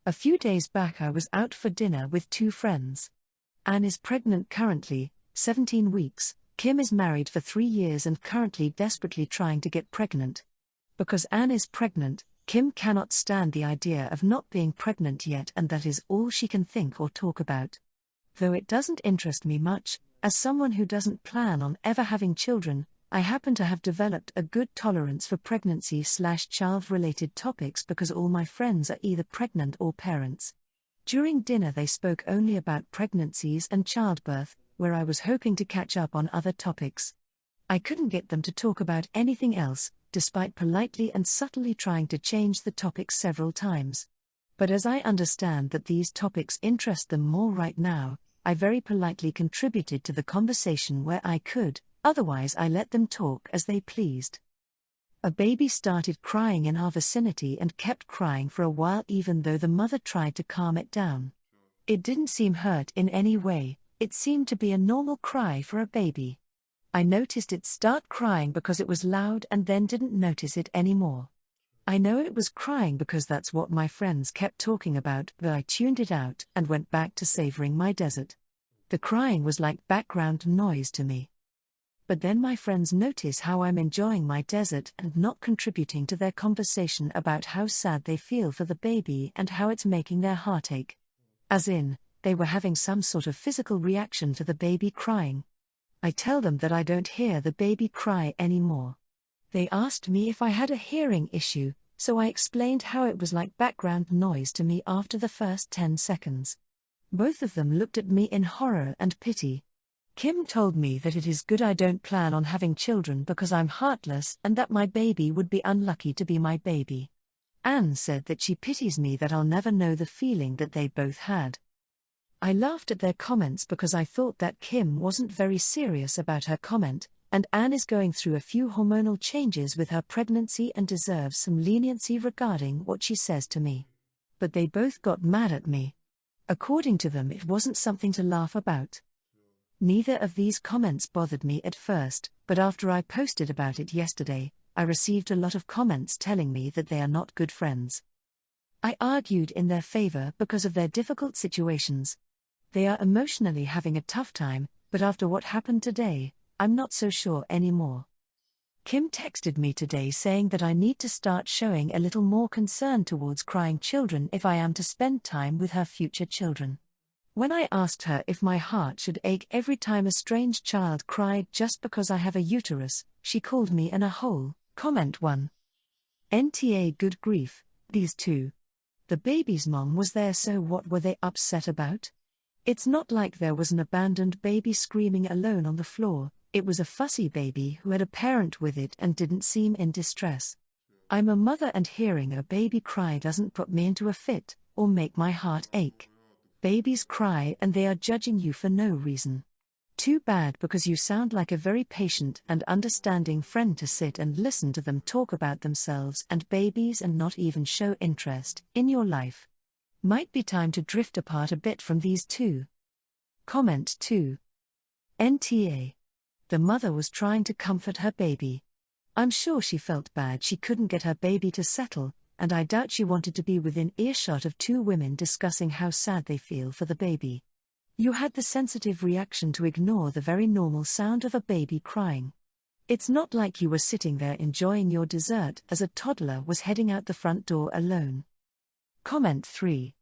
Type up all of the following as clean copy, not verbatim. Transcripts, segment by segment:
A few days back I was out for dinner with two friends. Anne is pregnant currently, 17 weeks, Kim is married for 3 years and currently desperately trying to get pregnant. Because Anne is pregnant, Kim cannot stand the idea of not being pregnant yet, and that is all she can think or talk about. Though it doesn't interest me much, as someone who doesn't plan on ever having children, I happen to have developed a good tolerance for pregnancy/child-related topics because all my friends are either pregnant or parents. During dinner they spoke only about pregnancies and childbirth, where I was hoping to catch up on other topics. I couldn't get them to talk about anything else, despite politely and subtly trying to change the topic several times. But as I understand that these topics interest them more right now, I very politely contributed to the conversation where I could. Otherwise I let them talk as they pleased. A baby started crying in our vicinity and kept crying for a while even though the mother tried to calm it down. It didn't seem hurt in any way, it seemed to be a normal cry for a baby. I noticed it start crying because it was loud and then didn't notice it anymore. I know it was crying because that's what my friends kept talking about, but I tuned it out and went back to savoring my dessert. The crying was like background noise to me. But then my friends notice how I'm enjoying my dessert and not contributing to their conversation about how sad they feel for the baby and how it's making their heart ache. As in, they were having some sort of physical reaction to the baby crying. I tell them that I don't hear the baby cry anymore. They asked me if I had a hearing issue, so I explained how it was like background noise to me after the first 10 seconds. Both of them looked at me in horror and pity. Kim told me that it is good I don't plan on having children because I'm heartless and that my baby would be unlucky to be my baby. Anne said that she pities me that I'll never know the feeling that they both had. I laughed at their comments because I thought that Kim wasn't very serious about her comment, and Anne is going through a few hormonal changes with her pregnancy and deserves some leniency regarding what she says to me. But they both got mad at me. According to them, it wasn't something to laugh about. Neither of these comments bothered me at first, but after I posted about it yesterday, I received a lot of comments telling me that they are not good friends. I argued in their favor because of their difficult situations. They are emotionally having a tough time, but after what happened today, I'm not so sure anymore. Kim texted me today saying that I need to start showing a little more concern towards crying children if I am to spend time with her future children. When I asked her if my heart should ache every time a strange child cried just because I have a uterus, she called me a hole. Comment 1. NTA good grief, these two. The baby's mom was there, so what were they upset about? It's not like there was an abandoned baby screaming alone on the floor, it was a fussy baby who had a parent with it and didn't seem in distress. I'm a mother and hearing a baby cry doesn't put me into a fit, or make my heart ache. Babies cry and they are judging you for no reason. Too bad, because you sound like a very patient and understanding friend to sit and listen to them talk about themselves and babies and not even show interest in your life. Might be time to drift apart a bit from these two. Comment 2. NTA. The mother was trying to comfort her baby. I'm sure she felt bad she couldn't get her baby to settle, and I doubt she wanted to be within earshot of two women discussing how sad they feel for the baby. You had the sensitive reaction to ignore the very normal sound of a baby crying. It's not like you were sitting there enjoying your dessert as a toddler was heading out the front door alone. Comment 3.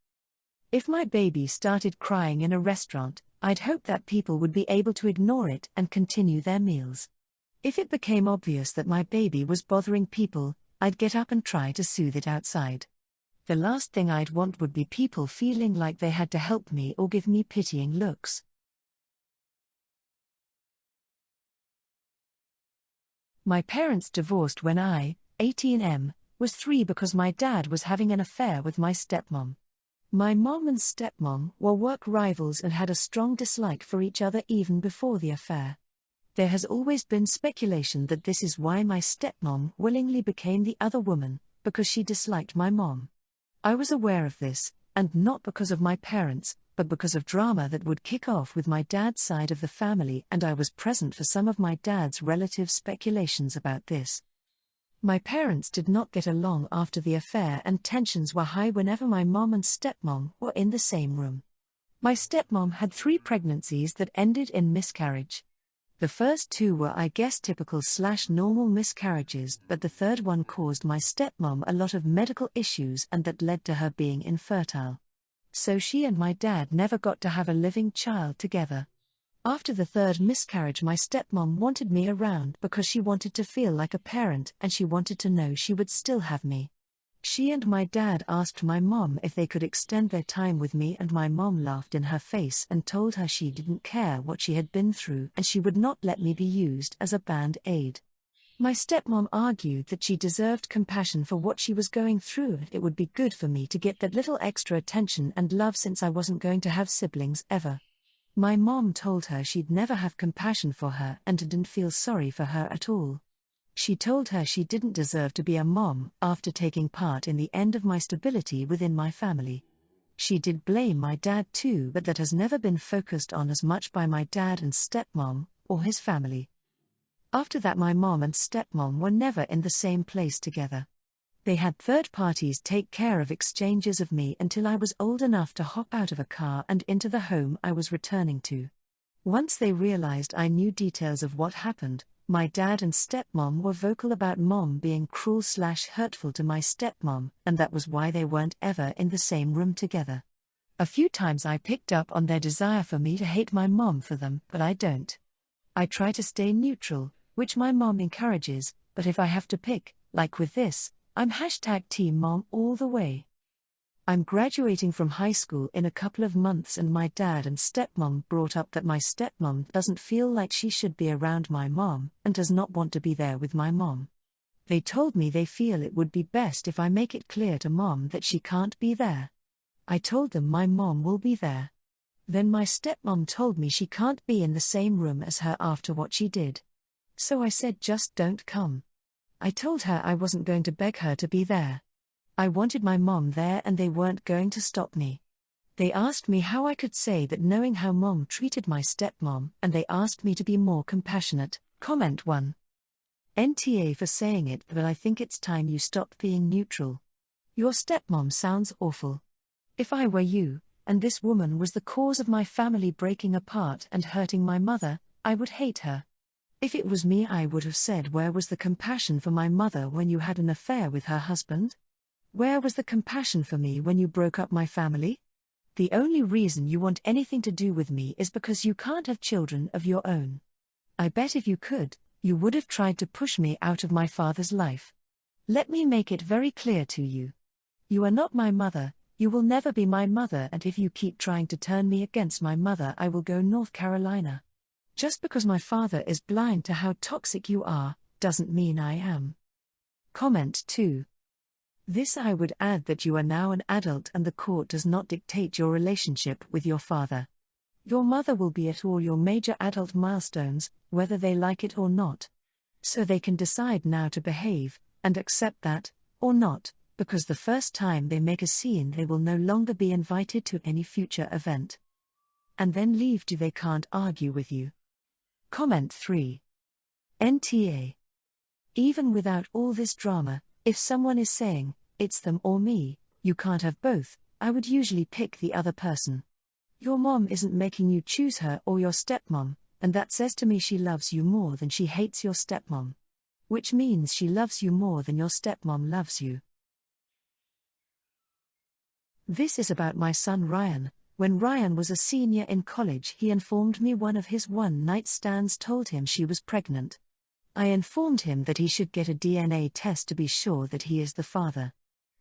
If my baby started crying in a restaurant, I'd hope that people would be able to ignore it and continue their meals. If it became obvious that my baby was bothering people, I'd get up and try to soothe it outside. The last thing I'd want would be people feeling like they had to help me or give me pitying looks. My parents divorced when I, 18M, was 3 because my dad was having an affair with my stepmom. My mom and stepmom were work rivals and had a strong dislike for each other even before the affair. There has always been speculation that this is why my stepmom willingly became the other woman, because she disliked my mom. I was aware of this, and not because of my parents, but because of drama that would kick off with my dad's side of the family, and I was present for some of my dad's relatives' speculations about this. My parents did not get along after the affair, and tensions were high whenever my mom and stepmom were in the same room. My stepmom had 3 pregnancies that ended in miscarriage. The first 2 were, I guess, typical/normal miscarriages, but the third one caused my stepmom a lot of medical issues, and that led to her being infertile. So she and my dad never got to have a living child together. After the third miscarriage, my stepmom wanted me around because she wanted to feel like a parent, and she wanted to know she would still have me. She and my dad asked my mom if they could extend their time with me, and my mom laughed in her face and told her she didn't care what she had been through and she would not let me be used as a band-aid. My stepmom argued that she deserved compassion for what she was going through, and it would be good for me to get that little extra attention and love since I wasn't going to have siblings ever. My mom told her she'd never have compassion for her and didn't feel sorry for her at all. She told her she didn't deserve to be a mom after taking part in the end of my stability within my family. She did blame my dad too, but that has never been focused on as much by my dad and stepmom, or his family. After that, my mom and stepmom were never in the same place together. They had third parties take care of exchanges of me until I was old enough to hop out of a car and into the home I was returning to. Once they realized I knew details of what happened, my dad and stepmom were vocal about mom being cruel/hurtful to my stepmom, and that was why they weren't ever in the same room together. A few times I picked up on their desire for me to hate my mom for them, but I don't. I try to stay neutral, which my mom encourages, but if I have to pick, like with this, I'm #Team Mom all the way. I'm graduating from high school in a couple of months, and my dad and stepmom brought up that my stepmom doesn't feel like she should be around my mom and does not want to be there with my mom. They told me they feel it would be best if I make it clear to mom that she can't be there. I told them my mom will be there. Then my stepmom told me she can't be in the same room as her after what she did. So I said, just don't come. I told her I wasn't going to beg her to be there. I wanted my mom there and they weren't going to stop me. They asked me how I could say that knowing how mom treated my stepmom, and they asked me to be more compassionate. Comment 1. NTA for saying it, but I think it's time you stop being neutral. Your stepmom sounds awful. If I were you, and this woman was the cause of my family breaking apart and hurting my mother, I would hate her. If it was me, I would have said, where was the compassion for my mother when you had an affair with her husband? Where was the compassion for me when you broke up my family? The only reason you want anything to do with me is because you can't have children of your own. I bet if you could, you would have tried to push me out of my father's life. Let me make it very clear to you. You are not my mother, you will never be my mother, and if you keep trying to turn me against my mother, I will go North Carolina. Just because my father is blind to how toxic you are, doesn't mean I am. Comment 2. This I would add that you are now an adult and the court does not dictate your relationship with your father. Your mother will be at all your major adult milestones, whether they like it or not. So they can decide now to behave, and accept that, or not, because the first time they make a scene they will no longer be invited to any future event. And then leave. They can't argue with you. Comment 3. NTA. Even without all this drama, if someone is saying, it's them or me, you can't have both, I would usually pick the other person. Your mom isn't making you choose her or your stepmom, and that says to me she loves you more than she hates your stepmom. Which means she loves you more than your stepmom loves you. This is about my son Ryan. When Ryan was a senior in college, he informed me one of his one-night stands told him she was pregnant. I informed him that he should get a DNA test to be sure that he is the father.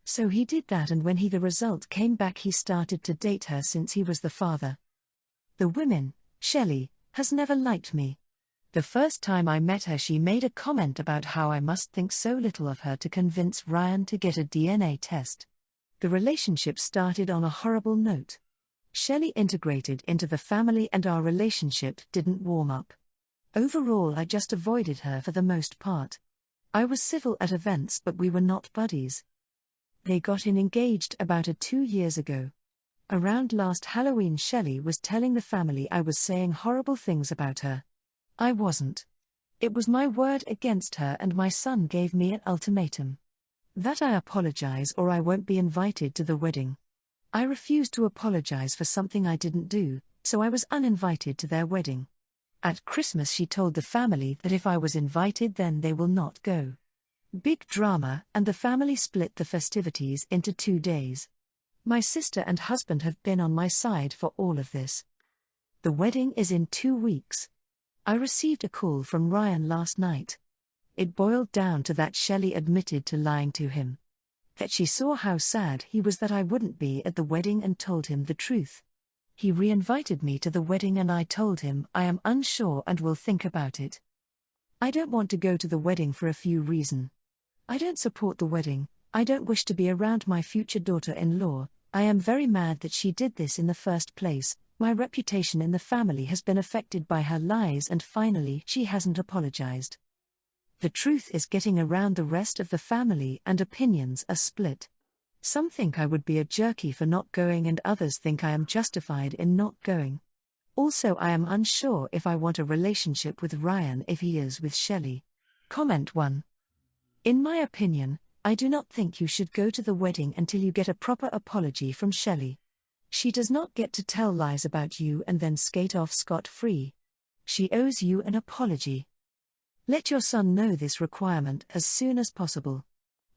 So he did that, and when the result came back, he started to date her since he was the father. The woman, Shelley, has never liked me. The first time I met her, she made a comment about how I must think so little of her to convince Ryan to get a DNA test. The relationship started on a horrible note. Shelley integrated into the family and our relationship didn't warm up. Overall, I just avoided her for the most part. I was civil at events, but we were not buddies. They got engaged about 2 years ago. Around last Halloween, Shelley was telling the family I was saying horrible things about her. I wasn't. It was my word against her, and my son gave me an ultimatum. That I apologize or I won't be invited to the wedding. I refused to apologize for something I didn't do, so I was uninvited to their wedding. At Christmas she told the family that if I was invited then they will not go. Big drama, and the family split the festivities into 2 days. My sister and husband have been on my side for all of this. The wedding is in 2 weeks. I received a call from Ryan last night. It boiled down to that Shelley admitted to lying to him. That she saw how sad he was that I wouldn't be at the wedding and told him the truth. He re-invited me to the wedding and I told him I am unsure and will think about it. I don't want to go to the wedding for a few reasons. I don't support the wedding, I don't wish to be around my future daughter-in-law, I am very mad that she did this in the first place, my reputation in the family has been affected by her lies and finally she hasn't apologized. The truth is getting around the rest of the family and opinions are split. Some think I would be a jerky for not going and others think I am justified in not going. Also I am unsure if I want a relationship with Ryan if he is with Shelley. Comment 1. In my opinion, I do not think you should go to the wedding until you get a proper apology from Shelley. She does not get to tell lies about you and then skate off scot-free. She owes you an apology. Let your son know this requirement as soon as possible.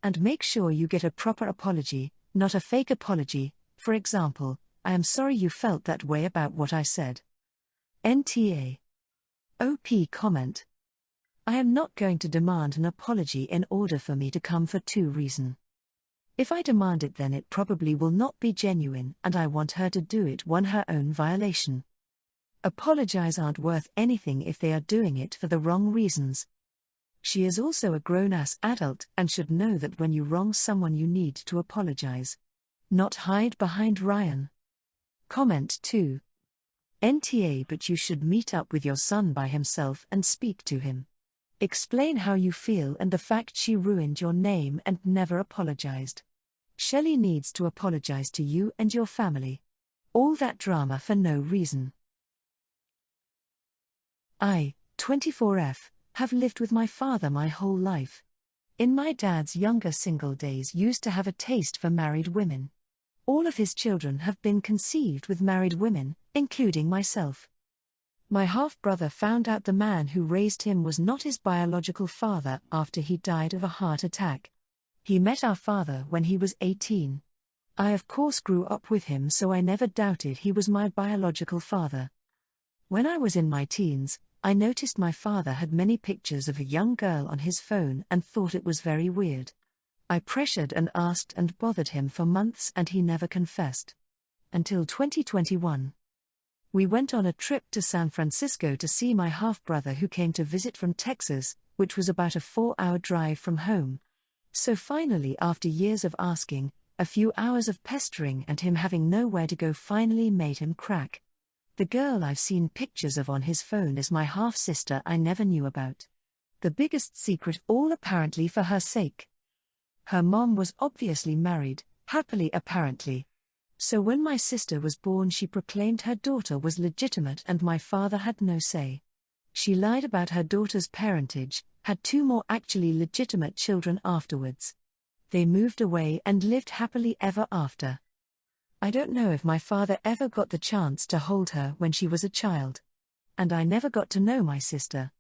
And make sure you get a proper apology, not a fake apology. For example, I am sorry you felt that way about what I said. NTA. OP comment. I am not going to demand an apology in order for me to come for 2 reasons. If I demand it then it probably will not be genuine and I want her to do it on her own violation. Apologies aren't worth anything if they are doing it for the wrong reasons. She is also a grown-ass adult and should know that when you wrong someone you need to apologize. Not hide behind Ryan. Comment 2. NTA but you should meet up with your son by himself and speak to him. Explain how you feel and the fact she ruined your name and never apologized. Shelley needs to apologize to you and your family. All that drama for no reason. I, 24F, have lived with my father my whole life. In my dad's younger single days used to have a taste for married women. All of his children have been conceived with married women, including myself. My half-brother found out the man who raised him was not his biological father after he died of a heart attack. He met our father when he was 18. I of course grew up with him so I never doubted he was my biological father. When I was in my teens, I noticed my father had many pictures of a young girl on his phone and thought it was very weird. I pressured and asked and bothered him for months and he never confessed. Until 2021. We went on a trip to San Francisco to see my half-brother who came to visit from Texas, which was about a 4-hour drive from home. So finally, after years of asking, a few hours of pestering and him having nowhere to go finally made him crack. The girl I've seen pictures of on his phone is my half-sister I never knew about. The biggest secret, all apparently for her sake. Her mom was obviously married, happily apparently. So when my sister was born she proclaimed her daughter was legitimate and my father had no say. She lied about her daughter's parentage, had 2 more actually legitimate children afterwards. They moved away and lived happily ever after. I don't know if my father ever got the chance to hold her when she was a child. And I never got to know my sister.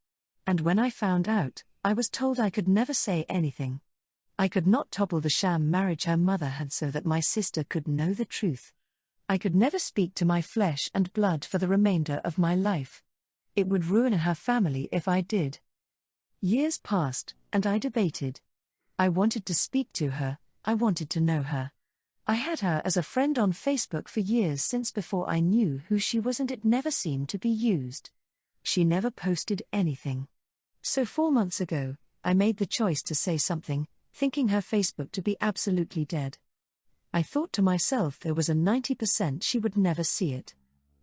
And when I found out, I was told I could never say anything. I could not topple the sham marriage her mother had so that my sister could know the truth. I could never speak to my flesh and blood for the remainder of my life. It would ruin her family if I did. Years passed, and I debated. I wanted to speak to her, I wanted to know her. I had her as a friend on Facebook for years since before I knew who she was and it never seemed to be used. She never posted anything. So 4 months ago, I made the choice to say something, thinking her Facebook to be absolutely dead. I thought to myself there was a 90% she would never see it.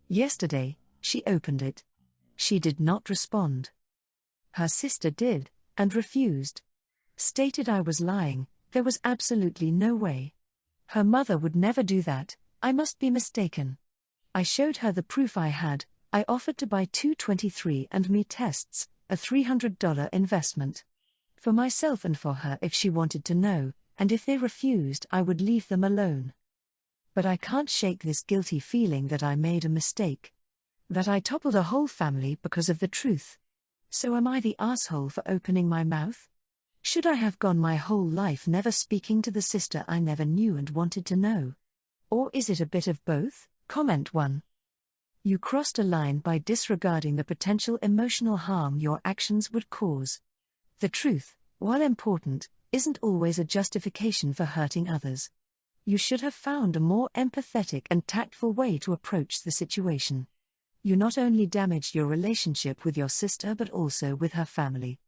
Yesterday, she opened it. She did not respond. Her sister did, and refused. Stated I was lying, there was absolutely no way. Her mother would never do that, I must be mistaken. I showed her the proof I had, I offered to buy 2 23andMe tests, a $300 investment. For myself and for her if she wanted to know, and if they refused I would leave them alone. But I can't shake this guilty feeling that I made a mistake. That I toppled a whole family because of the truth. So am I the asshole for opening my mouth? Should I have gone my whole life never speaking to the sister I never knew and wanted to know? Or is it a bit of both? Comment 1. You crossed a line by disregarding the potential emotional harm your actions would cause. The truth, while important, isn't always a justification for hurting others. You should have found a more empathetic and tactful way to approach the situation. You not only damaged your relationship with your sister but also with her family.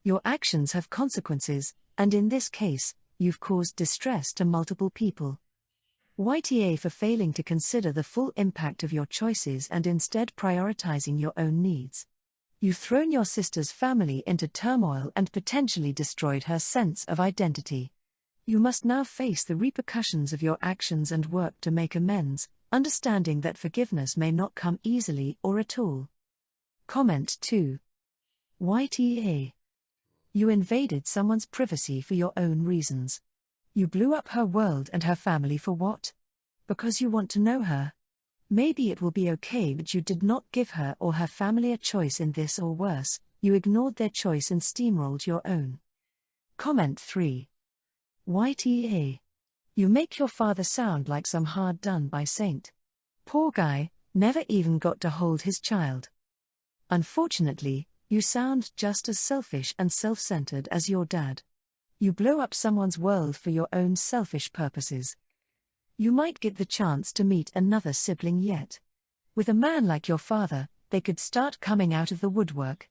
Your actions have consequences, and in this case, you've caused distress to multiple people. YTA for failing to consider the full impact of your choices and instead prioritizing your own needs. You've thrown your sister's family into turmoil and potentially destroyed her sense of identity. You must now face the repercussions of your actions and work to make amends, understanding that forgiveness may not come easily or at all. Comment 2. YTA. You invaded someone's privacy for your own reasons. You blew up her world and her family for what? Because you want to know her. Maybe it will be okay, but you did not give her or her family a choice in this, or worse, you ignored their choice and steamrolled your own. Comment 3. YTA. You make your father sound like some hard-done-by saint. Poor guy, never even got to hold his child. Unfortunately, you sound just as selfish and self-centered as your dad. You blow up someone's world for your own selfish purposes. You might get the chance to meet another sibling yet. With a man like your father, they could start coming out of the woodwork.